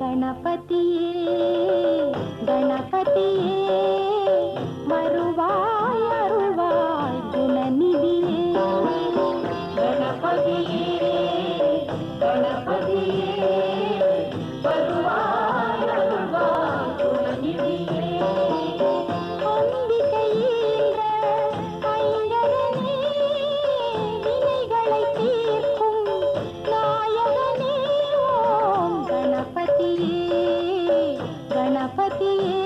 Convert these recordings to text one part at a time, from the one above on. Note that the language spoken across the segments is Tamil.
गणपतिये गणपतिये வருவாய் அருள்வாய் குணநிதியே गणपतिये गणपतिये வருவாய் அருள்வாய் குணநிதியே அம்பிகையின்ற ஐங்கரனே வினைகளை தீர்க்கும் நாயகனே ஓம் गणपतिये गणपतिये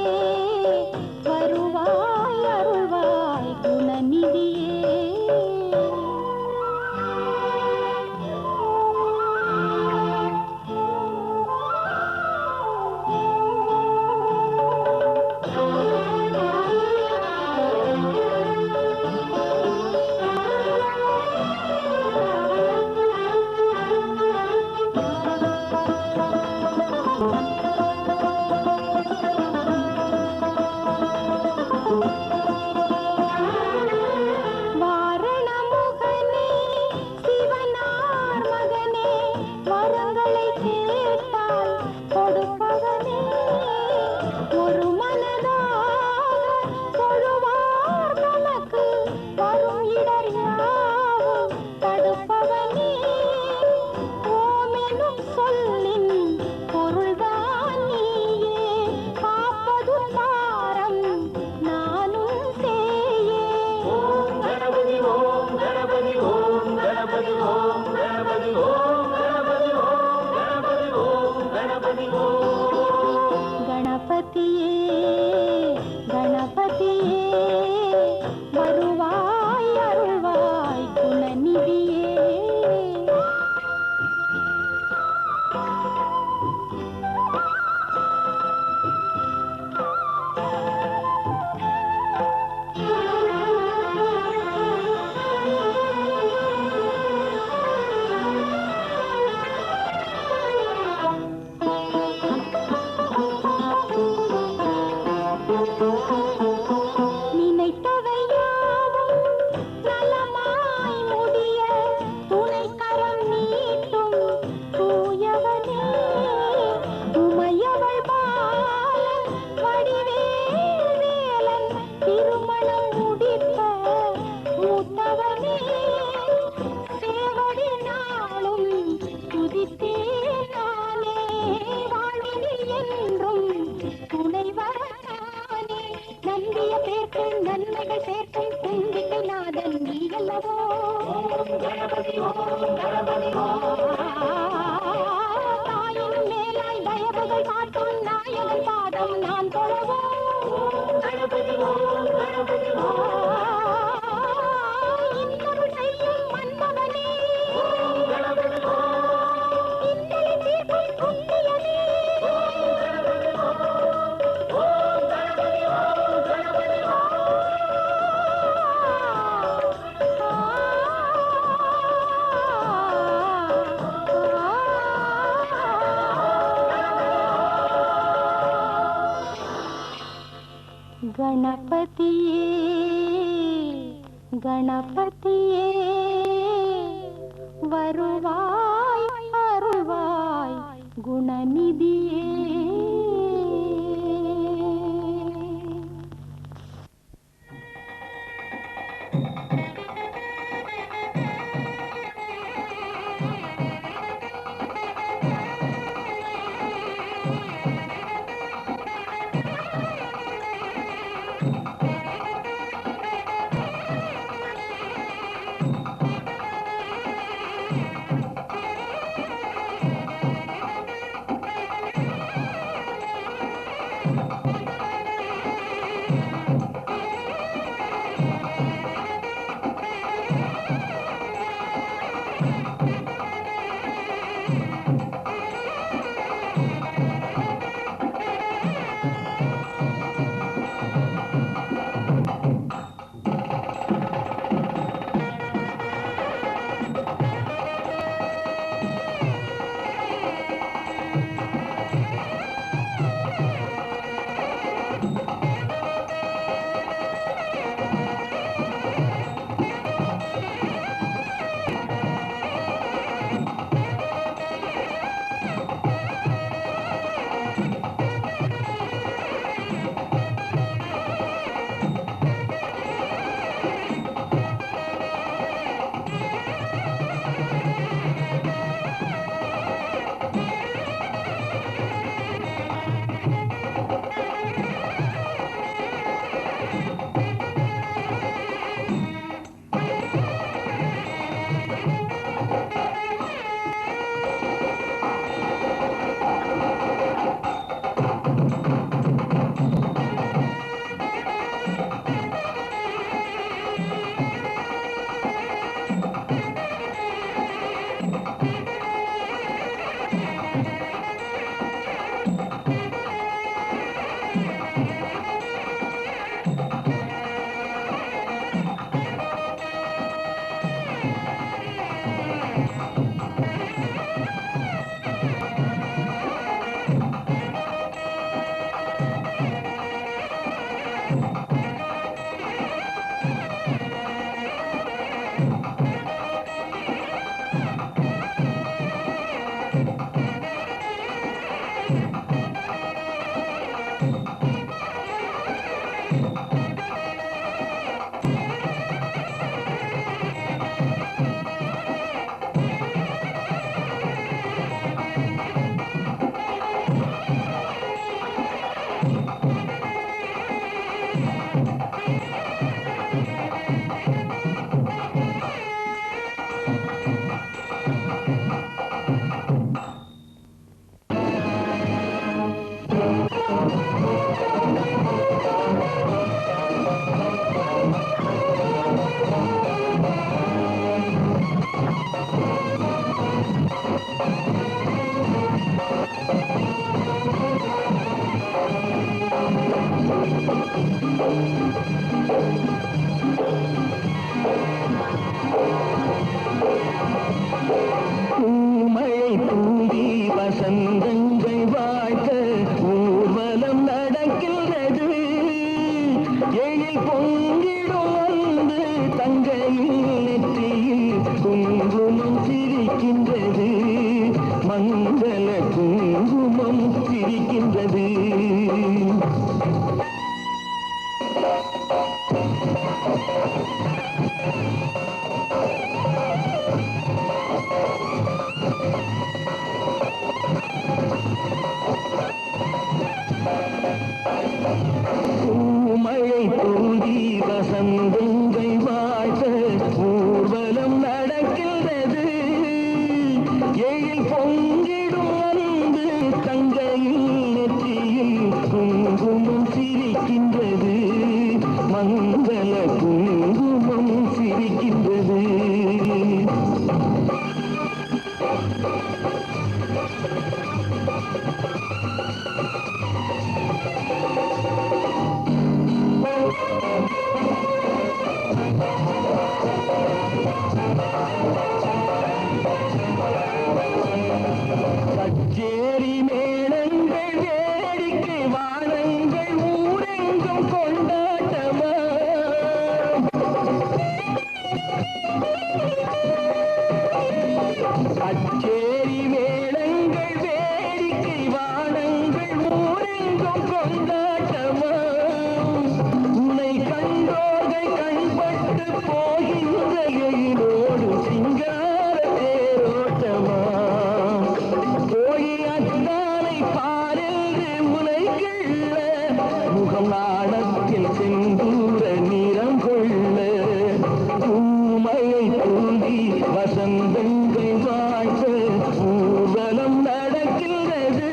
வருவாய் அருள்வாய் குணநிதியே गणपतिये गणपतिये வருவாய் அருள்வாய் குணநிதியே பூமழை தூவி வசந்தங்கள் வாழ்த்த ஊர்வலம் நடக்கின்றது. எழில் பொங்கிடும் வந்து தங்கையில் நெற்றியில் குங்குமம் சிரிக்கின்றது. மங்கள குங்குமம் சிரிக்கின்றது. பூமழை தூவி வசந்தங்கள் வாழ்த்த ஊர்வலம் நடக்கின்றது. எழில் பொங்கிடும் வந்து தங்கையில் நெற்றியில் குங்குமம் சிரிக்கின்றது. மங்கள குங்குமம் சிரிக்கின்றது. கச்சேரி மேளங்கள் வேடிக்கை வானங்கள் ஊரெங்கும் கொண்டாட்டமா. கச்சேரி மேளங்கள் வேடிக்கை வானங்கள் ஊரெங்கும் கொண்டாட்டமா. உன்னை கண்டோர்கள் கண்பட்டு போகின்ற எழிலோடு சிங்கார தேரோட்டமா. கோயில் அத்தானை பாரென்று உலகில்ல முகம் நாடத்தில் செந்தூர நிறம் கொள்ள. பூமழை தூவி வசந்தங்கள் வாழ்த்த ஊர்வலம் நடக்கின்றது.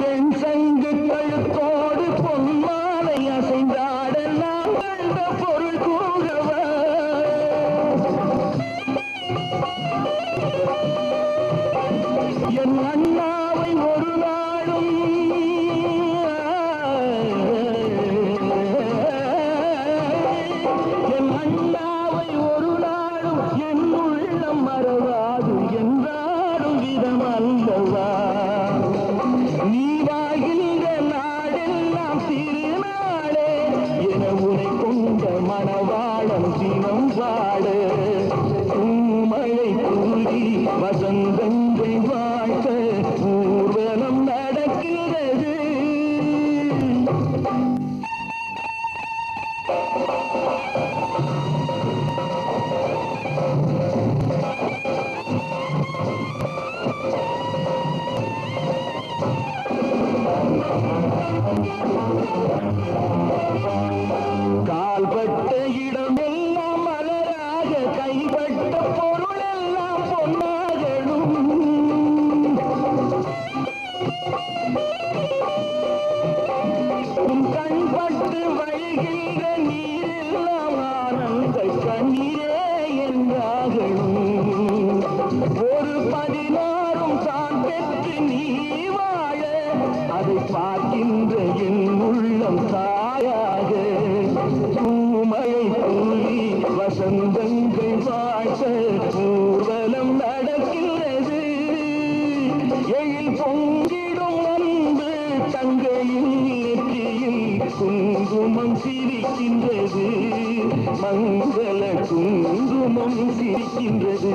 வெண் சங்கு கழுத்தோடு பொன்மாலை அசைந்தாட நாம் கண்ட பொருள் கூறவா. என் அண்ணாவை ஒரு நாளும் என் அண்ணாவை ஒரு நாளும் என் உள்ளம் மறவாது என்றாலும் விதம் அல்லவா. நீ வாழ்கின்ற நாடெல்லாம் திருநாளே என உனை கொண்ட மணவாளம் தினம் பாட. பூமழை தூவி வசந்தங்கள் வாழ்த்த ஊர்வலம் நடக்கிறது. கால்பட்ட இடமெல்லாம் மலராக கைப்பட்ட பொருளெல்லாம் பொன்னாகணும். உன் கண்பட்டு வழிகின்ற நீரெல்லாம் ஆனந்த கண்ணீரே என்றாகணும். ஒரு 16 தான் பெற்று நீ வாழ அதை பார்க்கின்ற என் உள்ளம் தாயாக. பூமழை தூவி வசந்தங்கள் வாழ்த்த ஊர்வலம் நடக்கிறது. எழில் பொங்கிடும் அன்பு தங்கையில் நெற்றியில் குங்குமம் சிரிக்கின்றது. மங்கள குங்குமம் சிரிக்கின்றது.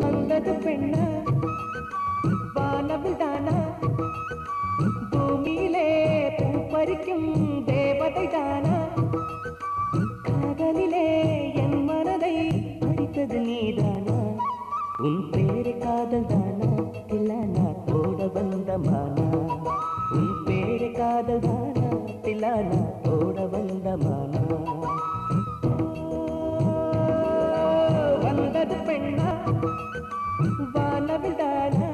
வந்தது பெண்ணா வானவில் தானா பூமியிலே பூ பறிக்கும் தேவதை தானா காதலிலே என் மனதை அடித்தது நீதானா உன் பேரு காதல் தானா தில்லானா ஓட வந்த மானா உன் பேரு காதல் தானா தில்லானா ஓட வந்த மானா வந்தது பெண்ணா வானவில் தானா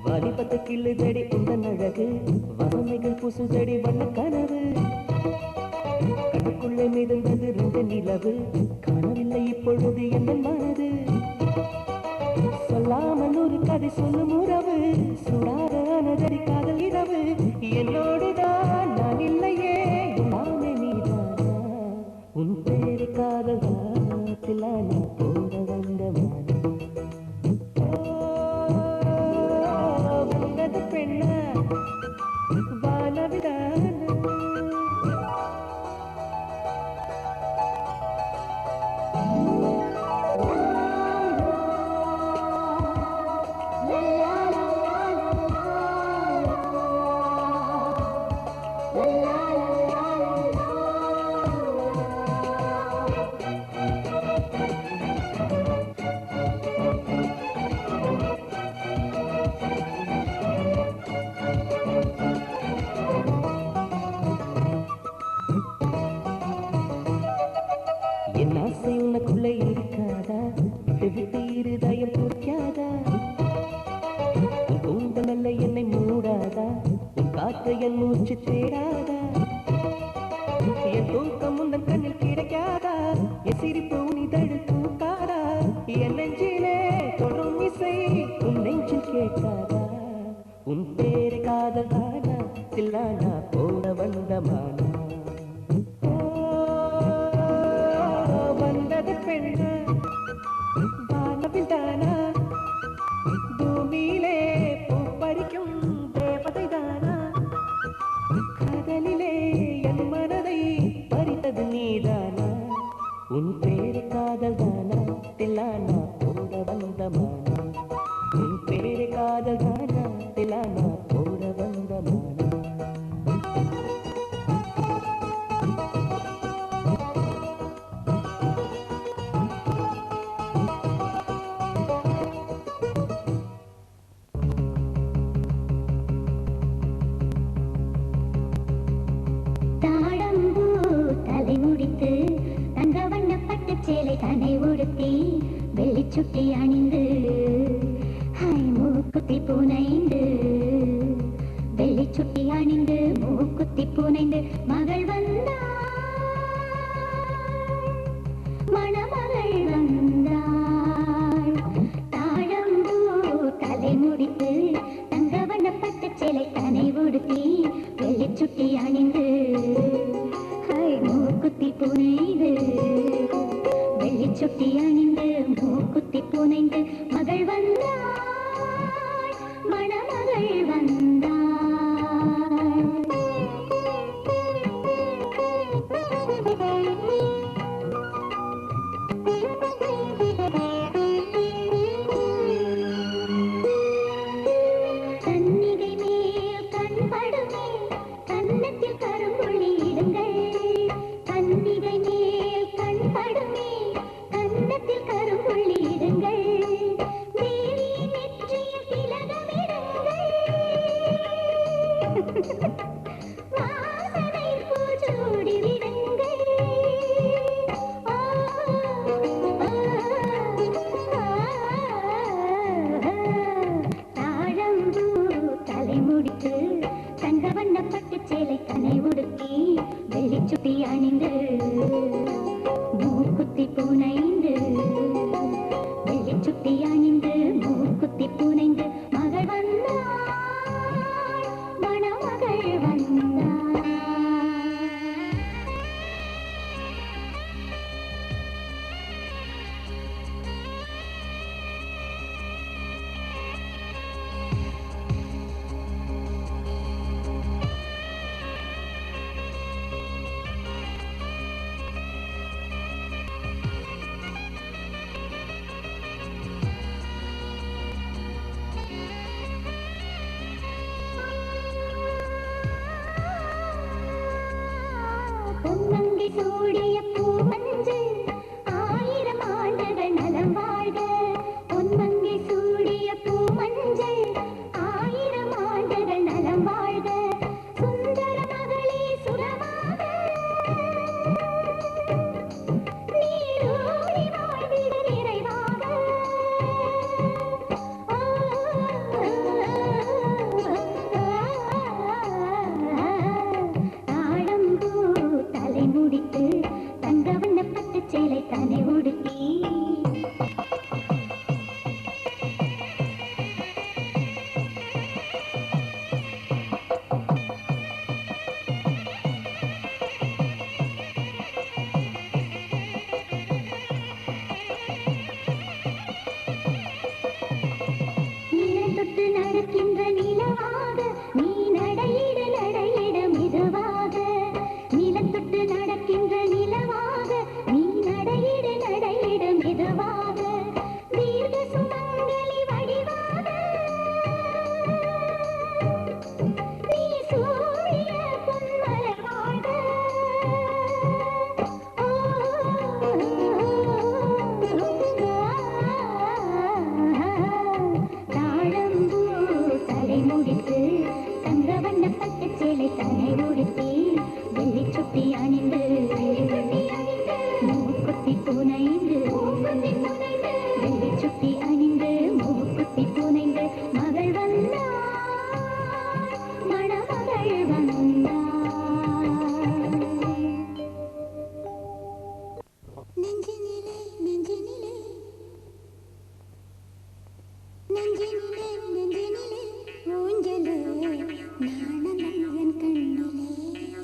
வாலிபத்து கிள்ளுதடி உந்தன் அழகு வசமைகள் புசுதடி வண்ண கனவு கண்ணுக்குள்ளே மிதந்தது ரெண்டு நிலவு காணவில்லை இப்பொழுது என் மனது சொல்லாமல் ஒரு கதை சொல்லும் உறவு சுடாத அனதடி காதல் இரவு என்னோடுதான் நான் இல்லையே எல்லாமே நீதானா உன் பேரு காதல் தில்லானா போட வந்த மானா வந்தது பெண்ணா வானவிதான என் ஆசை உனக்குள்ளே இருக்காதா விட்டு விட்டு இருதயம் துடிக்காதா உன் கூந்தல் நல்ல என்னை மூடாதா உன் காற்று என் மூச்சு தேடாதா என் தூக்கம் உந்தன் கண்ணில் கிடைக்காதா என் சிரிப்பு உன் இதழில் தூக்காதா என் நெஞ்சிலே தொடரும் இசை உன் நெஞ்சில் கேட்காதா உன் பேரு காதல் தானா தில்லானா போட வந்த மானா வந்தது பெண்ணா வானவில் தானா பூமியிலே பூ பறிக்கும் தேவதை தானா காதலிலே என் மனதை பறித்தது நீதானா உன் பேரு காதல் தானா தில்லானா போட வந்த மானா உன் பேரு காதல் தானா தில்லானா போட வந்த மானா சேலை தன்னை உடுத்தி வெள்ளிச்சுட்டி அணிந்து மூக்குத்தி புனைந்து வெள்ளிச்சுட்டி அணிந்து மூக்குத்தி புனைந்து மகள் வந்தாள் மணமகள் வந்தாள் தாழம்பூ தலை முடித்து தங்க வண்ணப்பட்டு சேலை தன்னை உடுத்தி வெள்ளிச்சுட்டி அணிந்து மூக்குத்தி புனைந்து வெள்ளிச்சுட்டி அணிந்து மூக்குத்தி புனைந்து மகள் வந்தாள் மணமகள் வந்தாள். கன்னிகை மேல் கண்படுமே கன்னத்தில் கரும்புள்ளி இடுங்கள். கன்னிகை மேல் கண்படுமே கன்னத்தில் கரும்புள்ளி இடுங்கள். தேவியின் நெற்றியில் திலகமிடுங்கள். வாசனை பூச்சூடி விடுங்கள். தாழம்பூ தலை முடித்து தங்க வண்ண பட்டு சேலை தனை உடுத்தி வெள்ளிச்சுட்டி அணிந்து மூக்குத்தி புனைந்து வெள்ளிச்சுட்டி அணிந்து மூக்குத்தி புனைந்து மகள் வந்தாள் மணமகள் வந்தாள். பொன்னங்கை சூடிய பூமஞ்சள் ஆயிரம் ஆண்டுகள் நலம் வாழ்க. பொன்மங்கை சூடிய பூமஞ்சள் ஆயிரம் ஆண்டுகள் நலம் வாழ்க. சுந்தர மகளே சுரமாக நீரோடி வாழ்ந்திட நிறைவாக. தாழம்பூ தலை முடித்து தங்க வண்ண பட்டு சேலை தனை உடுத்தி நிலத்தொட்டு நடக்கின்ற நிலவாக நீ நடையிட நடையிட மெதுவாக. நிலத்தொட்டு நடக்கின்ற நிலவாக நீ நடையிட நடையிட மெதுவாக. தீர்க்க சுமங்கலி வடிவாக நீ சூடிய பொன்மலர் வாழ்க. தாழம்பூ தலை முடித்து தங்க வண்ண பட்டு சேலை தனை உடுத்தி வெள்ளிச்சுட்டி அணிந்து மூக்குத்தி புனைந்து வெள்ளிச்சுட்டி அணிந்து மூக்குத்தி புனைந்து மகள் வந்தாள் மணமகள் வந்தாள். நெஞ்சினிலே நெஞ்சினிலே நெஞ்சினிலே நெஞ்சினிலே ஊஞ்சலே நாணங்கள் என் கண்ணிலே.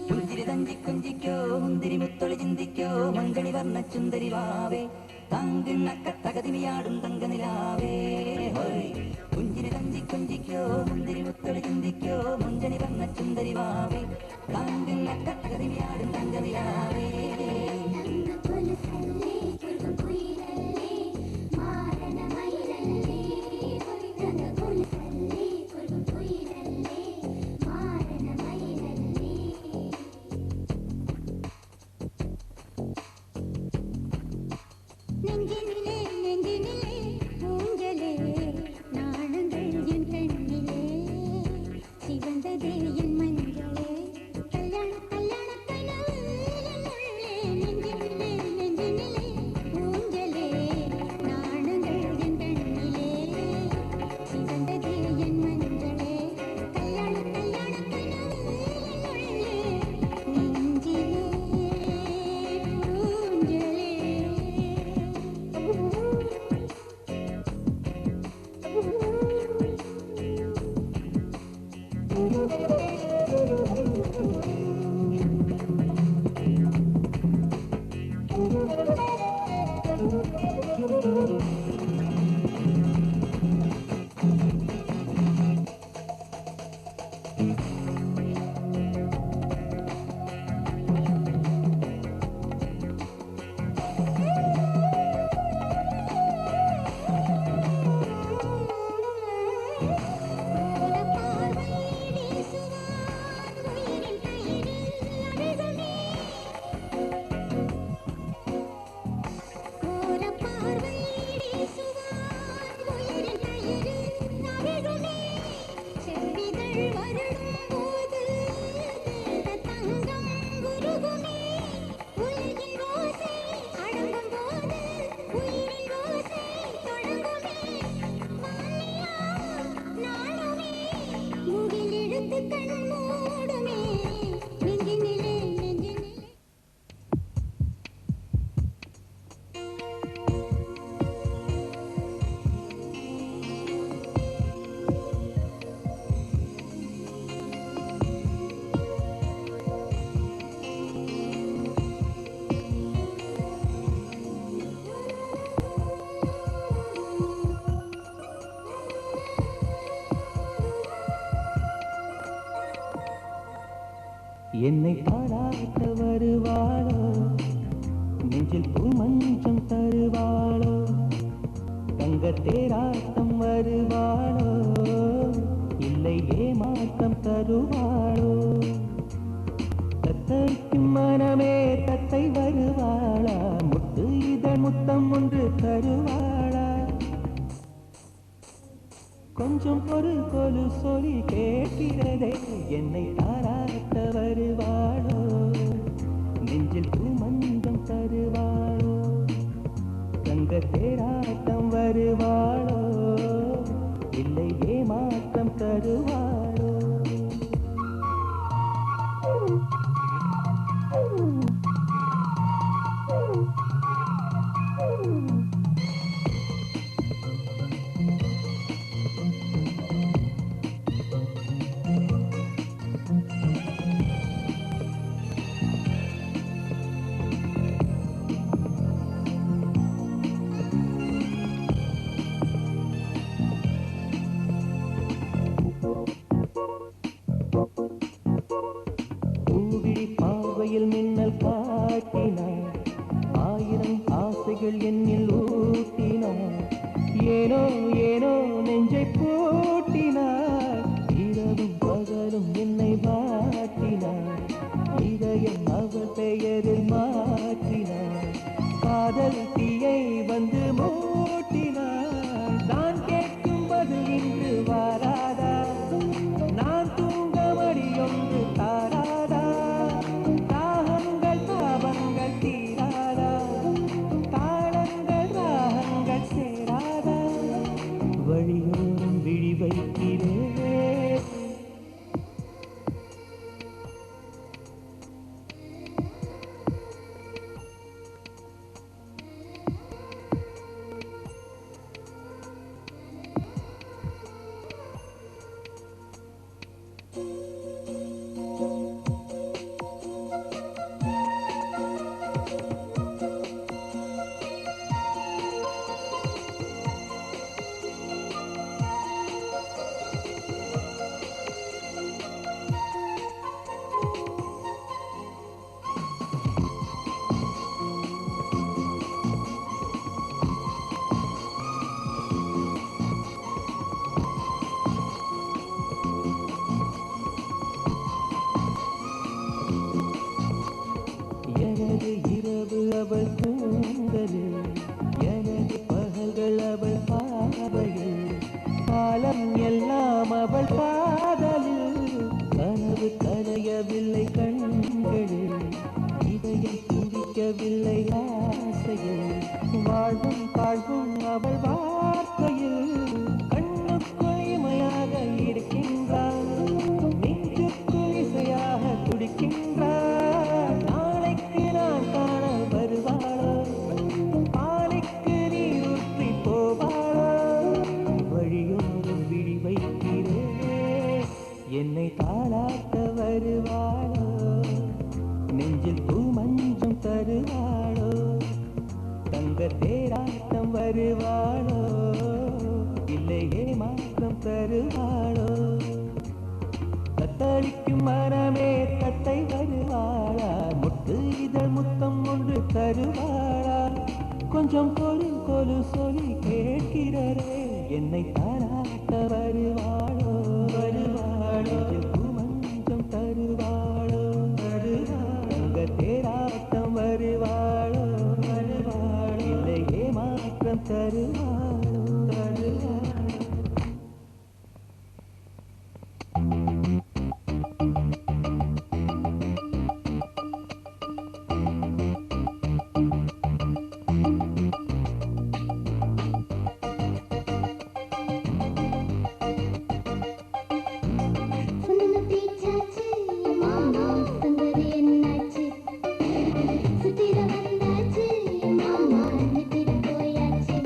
പുഞ്ചിരി തഞ്ചി കുഞ്ചിക്കോ മുന്തിരി മുത്തൊളി ചിന്തിക്കോ മങ്കണി വർണ്ണ ചുന്ദരി വാവേ തങ്കിണ്ണക്ക തകതിമിയാടും തങ്കനിലാവേ ഹോയ്. പുഞ്ചിരി തഞ്ചി കുഞ്ചിക്കോ മുന്തിരി മുത്തൊളി ചിന്തിക്കോ മുഞ്ചണി വർണ്ണ ചുന്ദരി വാവേ തങ്കിണ്ണക്ക തകതിമിയാടും തങ്കനിലാവേ. കൊലുസല്ലേ കുയിലല്ലേ മാരണ മയിലല്ലേ കൊലുസല്ലേ കുയിലല്ലേ മാരണ മയിലല്ലേ. நெஞ்சினிலே நெஞ்சினிலே ஊஞ்சலே நாணங்கள் என் கண்ணிலே சிவந்ததே என் மஞ்சளே கல்யாண கல்யாண கனவு என் உள்ளே என்னை பாராட்ட வருவாளோ, நெஞ்சில் பூமஞ்சம் தருவாளோ, தங்க தேராட்டம் வருவாளோ, இல்லை ஏமாற்றம் தருவாளோ, தத்தரிக்கும் மனமே தத்தை வருவாளா, முத்து இதழ் முத்தம் ஒன்று தருவாளா, கொஞ்சம் பொருள் கொலு சொல்லி கேட்கிறதே, என்னை தாராட்ட வருவாளோ, நெஞ்சில் பூமஞ்சம் தருவாளோ, தங்க தேராட்டம் வருவாளோ, இல்லை ஏமாற்றம் தருவாளோ. பார்வையில் மின்னல் காட்டினார், ஆயிரம் ஆசைகள் என்னில் ஊட்டினார், ஏனோ ஏனோ நெஞ்சை பூட்டினார், இரவும் பகலும் என்னை வாட்டினார், இதயம் அவள் பெயரில் மாற்றினார், காதல் தீயை வந்து மூட்டினார், நான் கேட்கும் பதில் இன்று வாராதா, நான் தூங்க மடியொன்று தாராதா, தாகங்கள் தாபங்கள் தீராதா, தாளங்கள் ராகங்கள் சேராதா, வழியோரம் விழி வைக்கிறேன். எனது இரவு அவள் தூங்கலில், எனது பகல்கள் அவள் பார்வையில், காலம் எல்லாம் அவள் காதலில், கனவு கலையவில்லை கண்களில், இதயம் துடிக்கவில்லை ஆசையில், வாழ்வும் தாழ்வும் அவள் வார்த்தையில், கண்ணுக்குள் இமையாக இருக்கின்றாள், நெஞ்சுக்குள் இசையாக துடிக்கின்றாள், நாளைக்கு நான் காண வருவாளோ, ஆலைக்கு நீர் ஊற்றி போவாளோ, வழியோரம் விழி வைக்கிறேன், என்னை தாளாட்ட வருவாளோ, நெஞ்சில் பூமஞ்சம் தருவாளோ, தங்க தேராட்டம் வருவாளோ, இல்லை ஏமாற்றம் தருவாளோ, தத்தளிக்கும் மனமே தத்தை வருவாளா, முத்து இதழ் முத்தம் ஒன்று தருவாளா, கொஞ்சம் பொருள் கொலு சொல்லி கேட்கிறரே, என்னை தாராட்ட வருவாளோ, வருவாளோ, பூமஞ்சம் தருவாளோ, தருவாங்க தேராட்டம் வருவாளோ, வருவாளோ, இல்லை ஏமாற்றம் தருவாளோ, தருவாளோ. சொன்ன பேச்சாச்சு மாமா, சங்கதி என்னாச்சு, சுத்திர வந்தாச்சு மாமா, நித்திர போயாச்சு,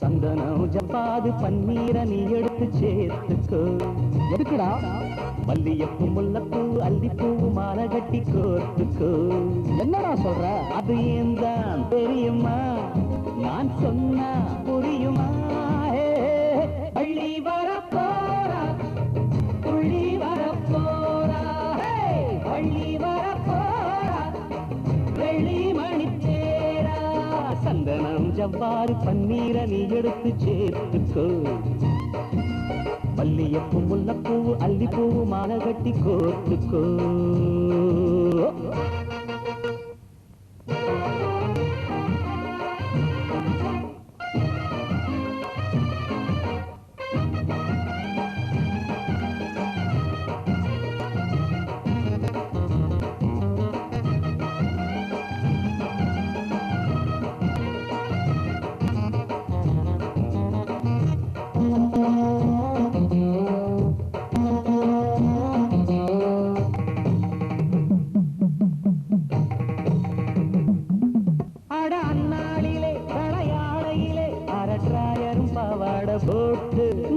சந்தனம் ஜப்பாது பன்னீரை நீ எடுத்து சேர்த்துக்கோ. எதுக்குடா? மல்லியப்பூ முல்லப்பூ அல்லிப்பூ மாலை கட்டி கோர்த்துக்கோ. என்னடா சொல்ற? அது ஏன் தான் தெரியுமா? நான் சொன்னா புரியுமா? அள்ளி வரப்போரா துள்ளி வரப்போரா அள்ளி வரப்போரா வெள்ளி மணி தேரா. சந்தனம் ஜவ்வாறு பன்னீரை நீ எடுத்து சேர்த்துக்கோ. மல்லியப்பூ முல்லப்பூ அல்லிப்பூ மாலை கட்டி கோர்த்துக்கோ.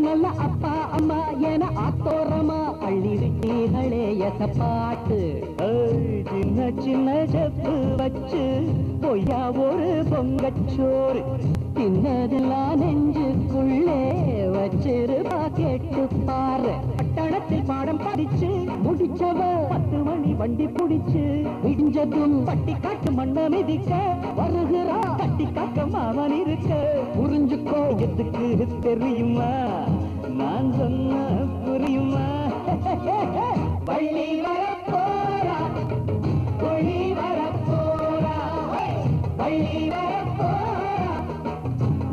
நல்ல அப்பா அம்மா என ஆத்தோரமா அள்ளி விட்டீர்களே எசப்பாட்டு. சின்ன சின்ன செப்பு வச்சு பொய்யா ஒரு பொங்கச்சோறு தின்னதெல்லாம் நெஞ்சுக்குள்ளே வச்சிருப்பா கேட்டு பாரு. பட்டணத்தில் பாடம் படிச்சு முடிச்சவ 10 மணி வண்டி புடிச்சு விடிஞ்சதும் பட்டி காட்டு மண்ண மிதிக்க வருகிறா. கட்டி காக்க மாமன் இருக்க புரிஞ்சுக்கோ. எதுக்கு தெரியுமா? நான் சொன்ன புரியுமா? வள்ளி வரப்போரா ஒளி வரப்போரா வள்ளி வரப்போரா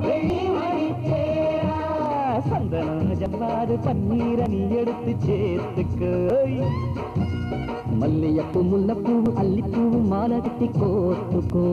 வெள்ளி மணி தேரா. சந்தனம் ஜவ்வாது பன்னீரை நீ எடுத்து சேர்த்துக்கோ. மல்லியப்பூ முல்லப்பூ அல்லிப்பூ மாலை கட்டி கோர்த்துக்கோ.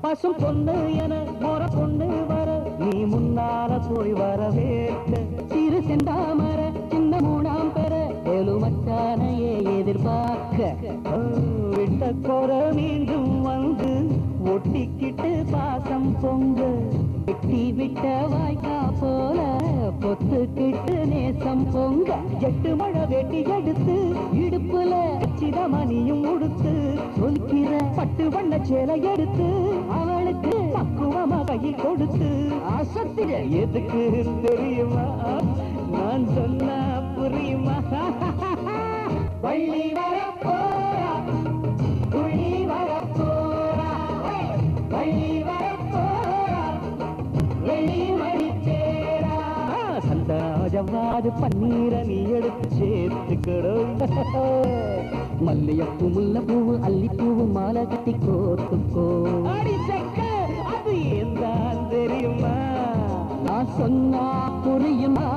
பசும் பொண்ணு என மொற பொண்ணு வர நீ முன்னால போய் வரவேற்க. சிறு செந்தாமர சின்ன மூணாம் பெற எலுமச்சானையே எதிர்பார்க்க. விட்ட கொர மீண்டும் வந்து ஒட்டிக்கிட்டு பாசம் பொங்க. வெட்டி விட்ட வாய்க்கா போல பொத்துக்கிட்டு நேசம் பொங்க. 8 மழை வெட்டி எடுத்து இடுப்புல சிதமணியும் உடுத்து சொல்கிற பட்டு வண்ண சேலை எடுத்து அவளுக்கு பக்குவமா கையில் கொடுத்து அசத்திர. எதுக்கு தெரியுமா? நான் சொன்னா புரியுமா? வள்ளி வரப்போரா துள்ளி வரப்போரா வள்ளி வரப்போரா வெள்ளி மணி தேரா. சந்தனம் ஜவ்வாது பன்னீரை நீ எடுத்து சேர்த்துக்கணும். மல்லியப்பூ முல்லப்பூ அல்லிப்பூ மாலை கட்டி கோர்த்துக்கோ. அது ஏன் தான் தெரியுமா? நான் சொன்னா புரியுமா?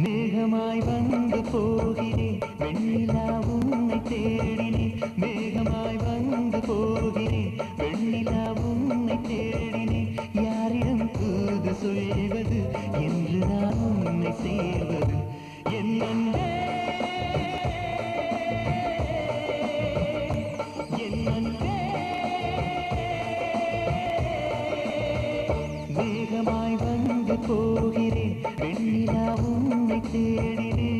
மேகமாய் வந்து போகிறேன் வெண்ணிலா உன்னை தேடினேன். மேகமாய் வந்து போகிறேன் வெண்ணிலா உன்னை தேடினேன். யாரிடம் வெண்ணிலா உன்னை தேடினேன்.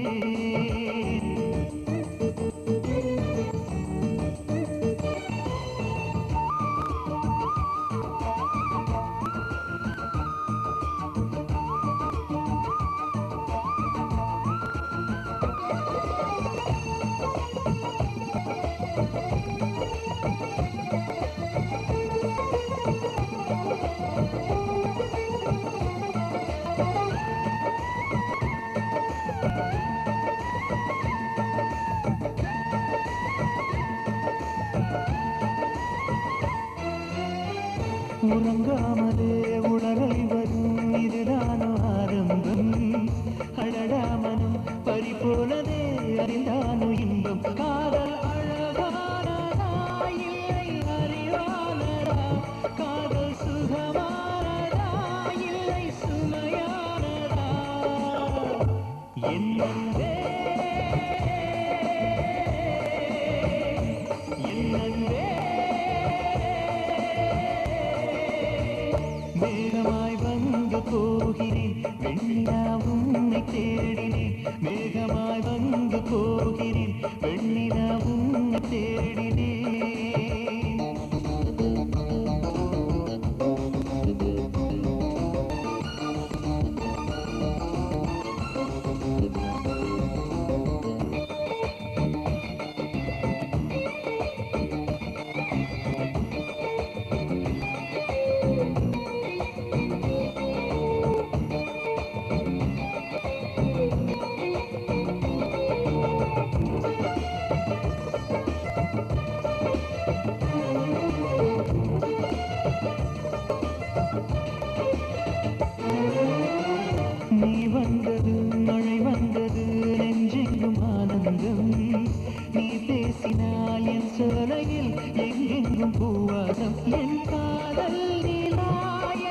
உறங்காமலே உளறல் வரும் இதுதானோ ஆரம்பம். அழகாமனும் பறிபோலதே அறிந்தானோ இன்பம். காதல் அழகானதா இல்லை அறிவானதா? காதல் சுகமானதா இல்லை சுமையானதா? என்னே மேகமாய் வந்து போகிறேன் வெண்ணிலா உன்னை தேடினேன். மேகமாய் வந்து போகிறேன் வெண்ணிலா உன்னை தேடினேன். நீ வந்தது மழை வந்தது நெஞ்செங்கும் ஆனந்தம். நீ பேசினால் என் சோலையில் எங்கெங்கும் பூவாசம். என் காதல் நிலா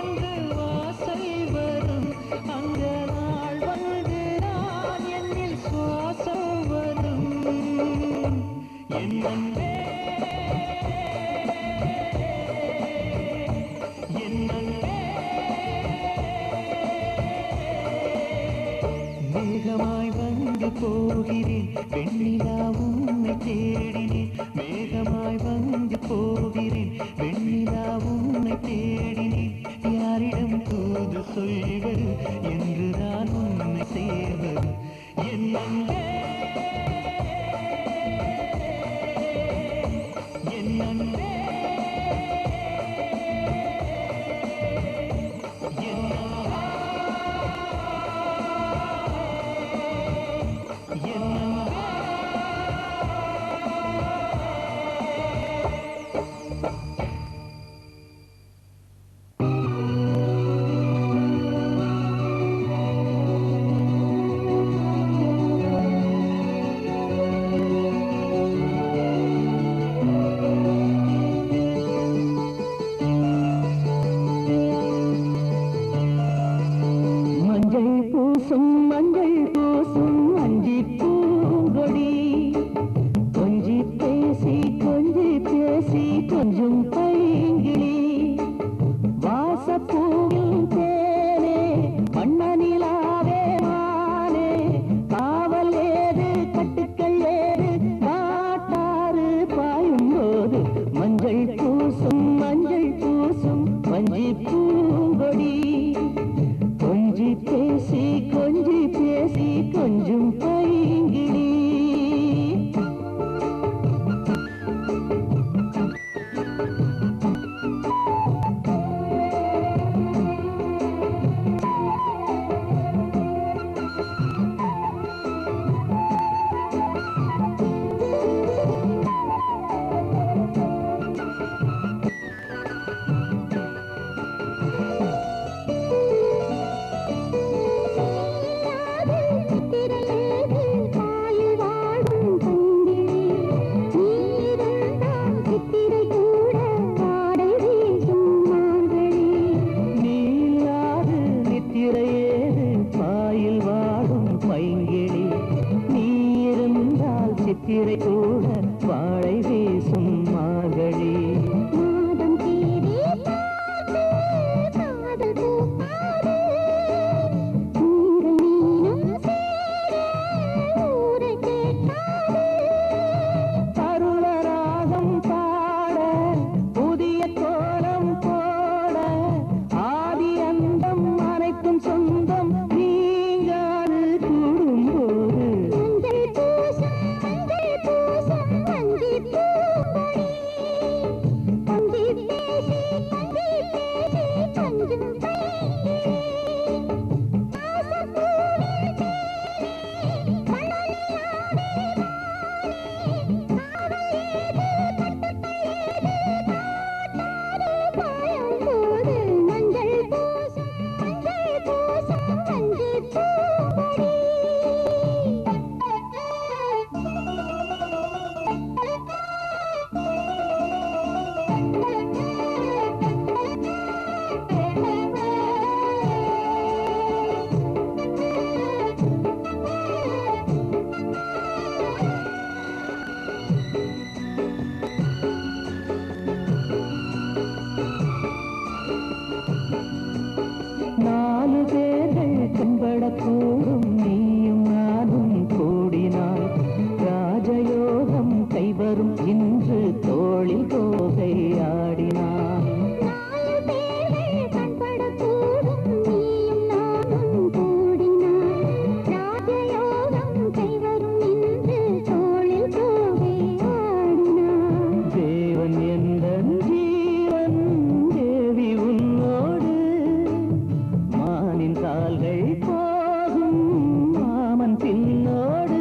என்று வாசல் வரும். அந்த நாள் வந்து நான் என்னில் சுவாசம் வரும். என் அன்பே என் அன்பே மேகமாய் வந்து போகிறேன் வெண்ணிலா உன்னை தேடினேன். மேகமாய் வந்து போகிறேன் வெண்ணிலா உன்னை தேடினேன். யாரிடம் தூது சொல்வது என்று நான் உன்னை சேர்வது. என் அன்பே என் அன்பே என் பண்படக்கூடும் நீயும் நானும் கூடினால் ராஜயோகம் கைவரும் இன்று தோளில் கோகை ஆடினான் தேவன் எந்தன் ஜீவன் தேவி உன்னோடு மானின் கால்கள் போகும் மாமன் பின்னோடு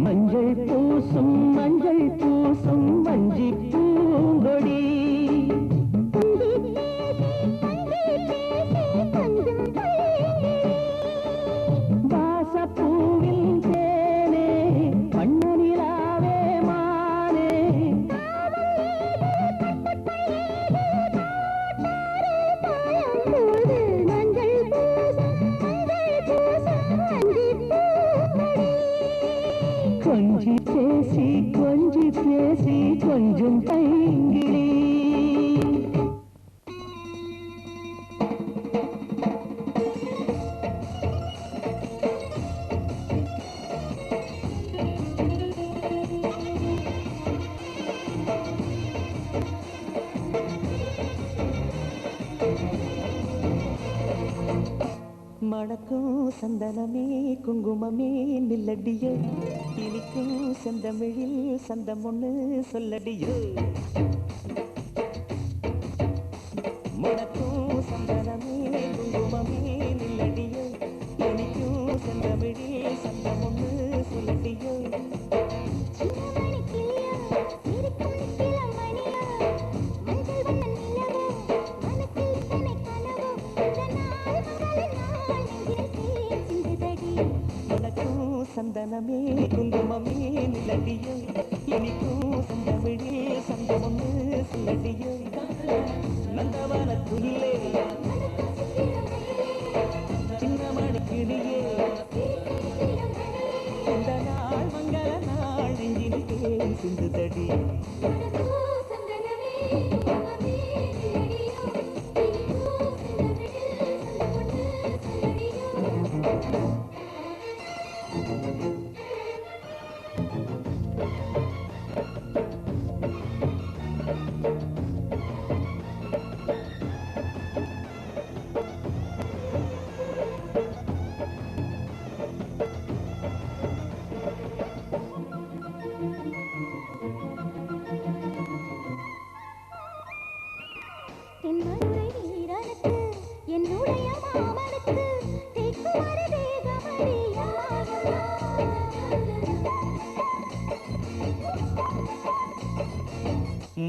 மஞ்சள் பூசும் மஞ்சி பூங்கொடி வாசப்பூவில் தேனே மண்ணனிலாவே மானே கொஞ்சி பேசி கொஞ்சம் பைங்கிளி மணக்கும் சந்தனமே குங்குமமே நில்லடியோ இனிக்கும் செந்தமிழில் சந்தம் ஒண்ணு சொல்லடியோ மணக்கும் சந்தனமே குங்குமமே நில்லடியோ இனிக்கும் செந்தமிழில் சந்தம் ஒண்ணு சொல்லடியோ சந்தனமே குங்குமமே நிலடியோ இனிக்கும் சந்தமிழில் சந்தமொன்னு சொல்லடியோ நந்தவன துயிலே சின்னமணி கிளியே இந்த நாள் மங்கள நாள் நெஞ்சில் தேன் சிந்துதடி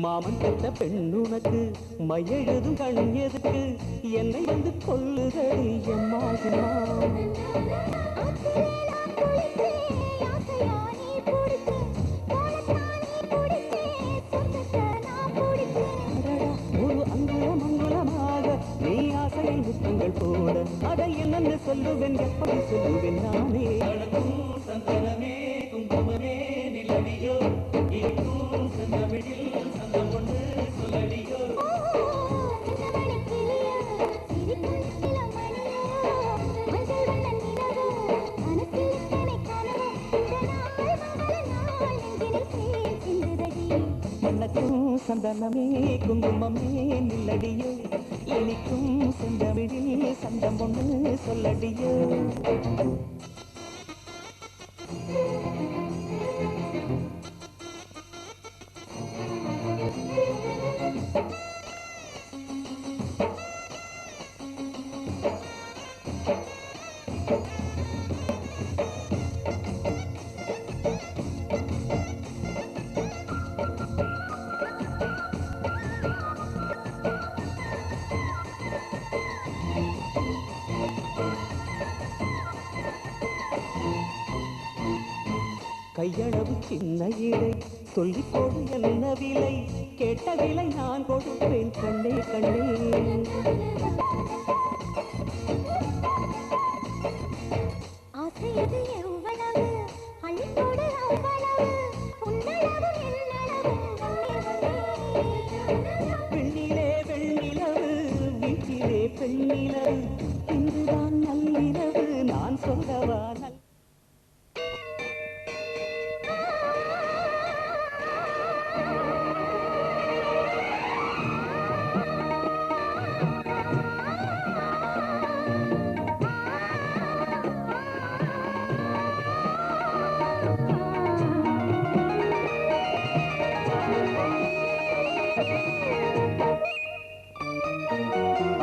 மாமன் பெற்ற பெண்ணுனக்கு மையெழுதும் கண் எதுக்கு என்னை வந்து கொல்லுதடி எம்மாகுமா ஒரு அங்குலம் அங்குலமாக நீ ஆசையில் முத்தங்கள் போட அதை என்னென்னு சொல்லுவேன் எப்படி சொல்லுவேன் நானே சந்தனமே குங்குமமே நிலடியோ சந்தனமே குங்குமமே நில்லடியோ இனிக்கும் செந்தமிழில் சந்தம் ஒண்ணு சொல்லடியோ கையளவு சின்ன இடை சொல்லிக் கொடு என்ன விலை கேட்ட விலை நான் கொடுப்பேன் கண்ணே கண்ணே ஆசையது எவ்வளவு இன்றுதான் நள்ளிரவு நான் சொல்லவா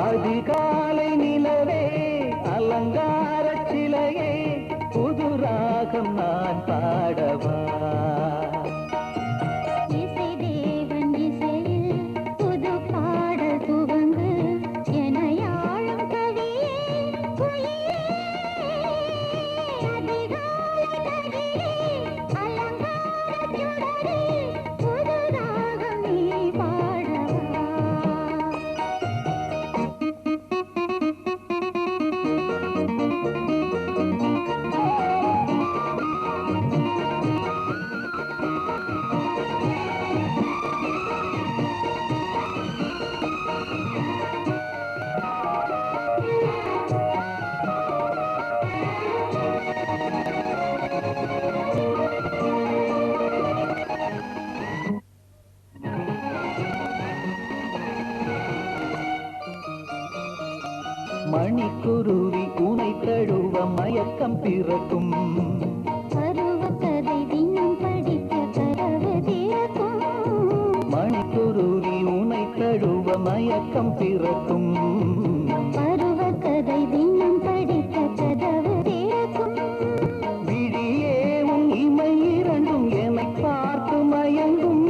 அதிகாலை நிலவே அலங்கார சிலையே புது ராகம் நான் பாடவா இசை தேவன் இசையில் புது பாடல் துவங்கு என யாழும் கவியே குயிலே அதிகாலை கதிரே அலங்கார சுடரே புது ராகம் நீ பாடவா மணிக்குருவி உனை தழுவ மயக்கம் பிறக்கும் பருவக்கதை தினம் படிக்க கதவு திறக்கும் மணிக்குருவி உனை தழுவ மயக்கம் பிறக்கும் பருவக்கதை தினம் படிக்க கதவு திறக்கும் விழியே உன் இமை இரண்டும் என்னை பார்த்து மயங்கும்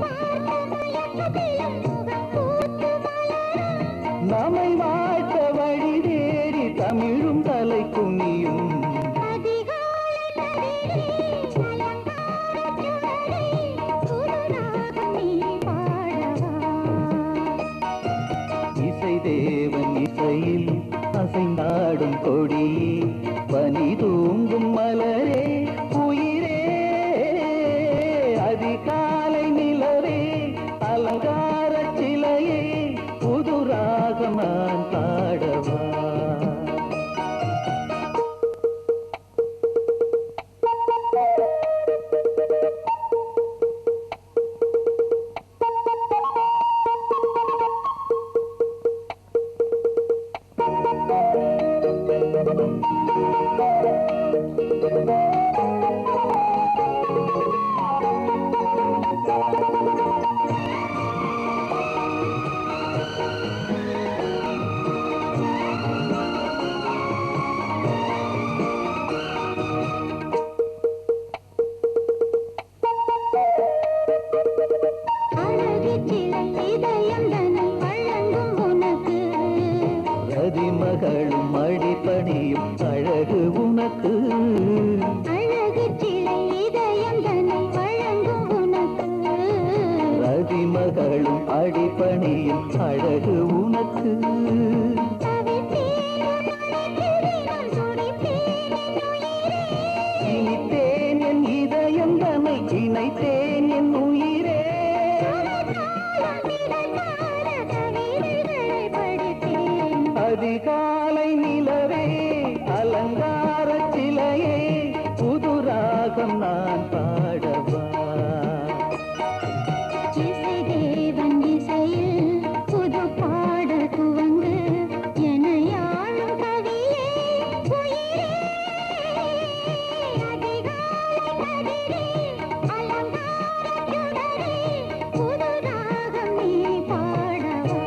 பார்த்த மயக்கத்திலும் முகம் பூத்து மலரும் நம்மை வாழ்த்த வழி தேடி தமிழும் தலை குனியும் அதிகாலை கதிரே அலங்கார சுடரே புது ராகம் நீ பாடவா இசை தேவன் இசையில் அசைந்தாடும் கொடியே பனி தூங்கும் மலரே உயிரே அதிகாலை நிலவே அலங்கார சிலையே புது ராகம் நான் பாடவா அழகு சிலை இதயம் தன்னை வழங்கும் உனக்கு ரதிமகளும் அடிப்பணியும் அழகு உனக்கு அழகு சிலை இதயம் தன்னை வழங்கும் உனக்கு ரதிமகளும் அடிப்பணியும் அழகு உனக்கு தவித்தேனும் அழைக்கிறேன் துடித்தேன் என் உயிரே இனித்தேன் என் இதயம் தன்னை இணைத்தேன் என் உயிரே காலம் இடர்பார கவிதைகளை படித்தேன் அதிகாலை நிலவே அலங்கார சிலையே புது ராகம் நான் பாடவா இசை தேவன் இசையில் புது பாடல் துவங்கு என யாழும் கவியே உயிரே அதிகாலை கதிரே அலங்கார சுடரே புது ராகம் நீ பாடவா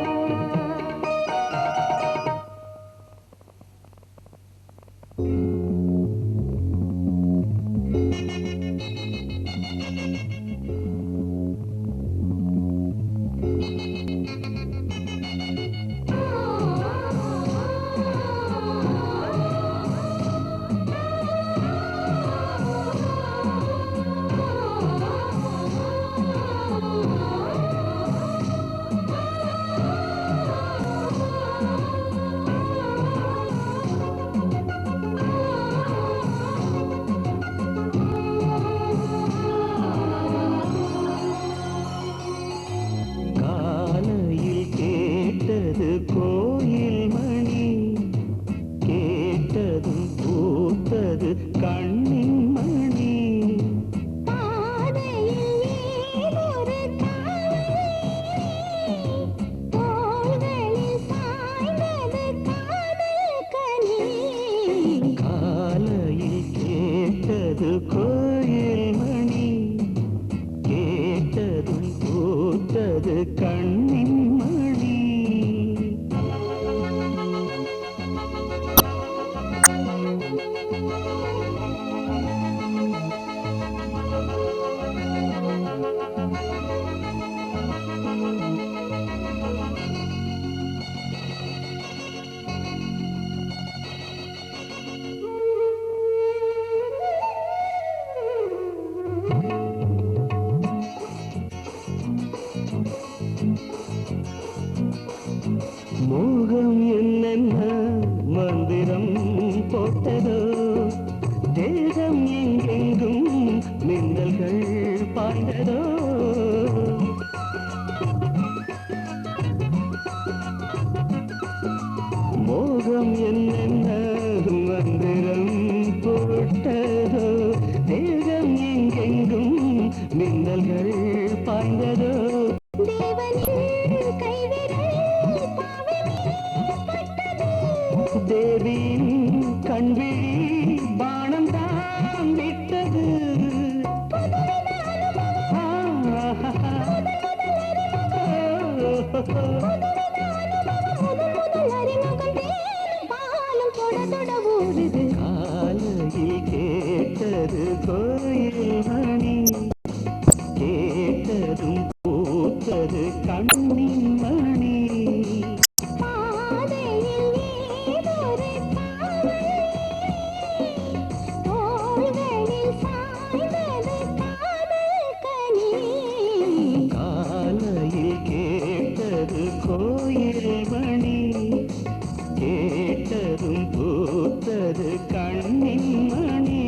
தேவியின் கண்விழி பானம் தான் விட்டது. காலையில் கேட்டது கோயில் மணி, கேட்டதும் பூத்தது கண்ணின் மணி. காலையில் கேட்டது கோயில் மணி, கேட்டதும் பூத்தது கண்ணின் மணி.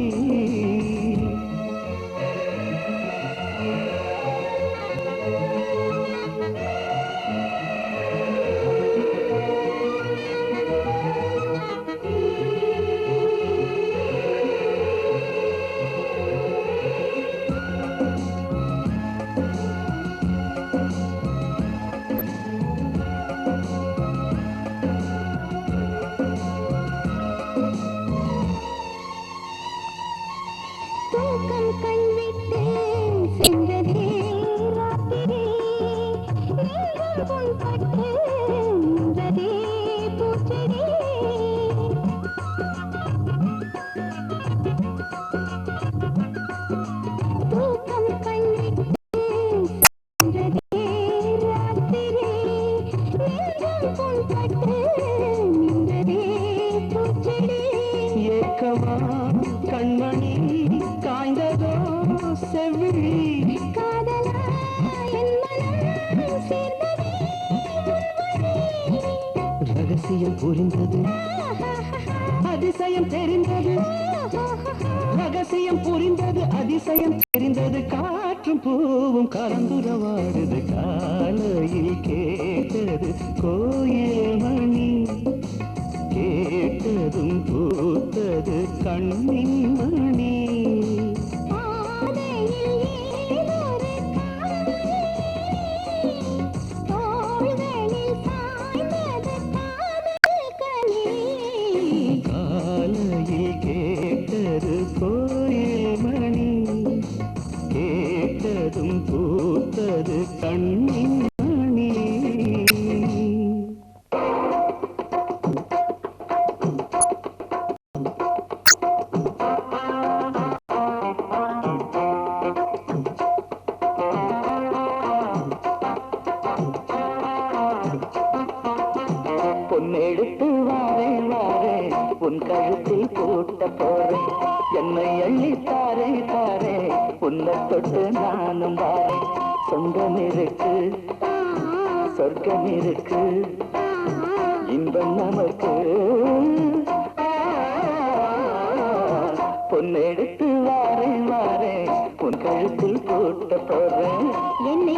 தூக்கம் கண்விட்டு சென்றதே ராத்திரி, நெஞ்சம் புண்பட்டு நின்றதே பூச்செடி. தூக்கம் கண்விட்டு சென்றதே ராத்திரி, நெஞ்சம் புண்பட்டு நின்றதே பூச்செடி. ஏக்கமா கண்மணி காய்ந்ததோ செவ்விழி, காதலா என் மனம் சேர்ந்ததே ரகசியம் புரிந்தது, அதிசயம் தெரிந்தது. ரகசியம் புரிந்தது, அதிசயம் தெரிந்தது. காற்றும் பூவும் கலந்துரவாடுது. காலையில் கேட்டது கோயில் மணி, கேட்டதும் பூத்தது கண்ணின் மணி. காலையில் கேட்டது கோயில் மணி, கேட்டதும் பூத்தது கண்ணின் மணி. பொன்னெடுத்து வாரே வாரே உன் கழுத்தில் போட்ட போறே, என்னை அள்ளி தாரே தாரே உன்னை தொட்டு நானும் வாரே. சொந்தம் இருக்கு சொர்க்கம் இருக்கு, இன்பம் நமக்கு. பொன்னெடுத்து வாரே வாரே உன் கழுத்தில் போட்ட போறே, என்னை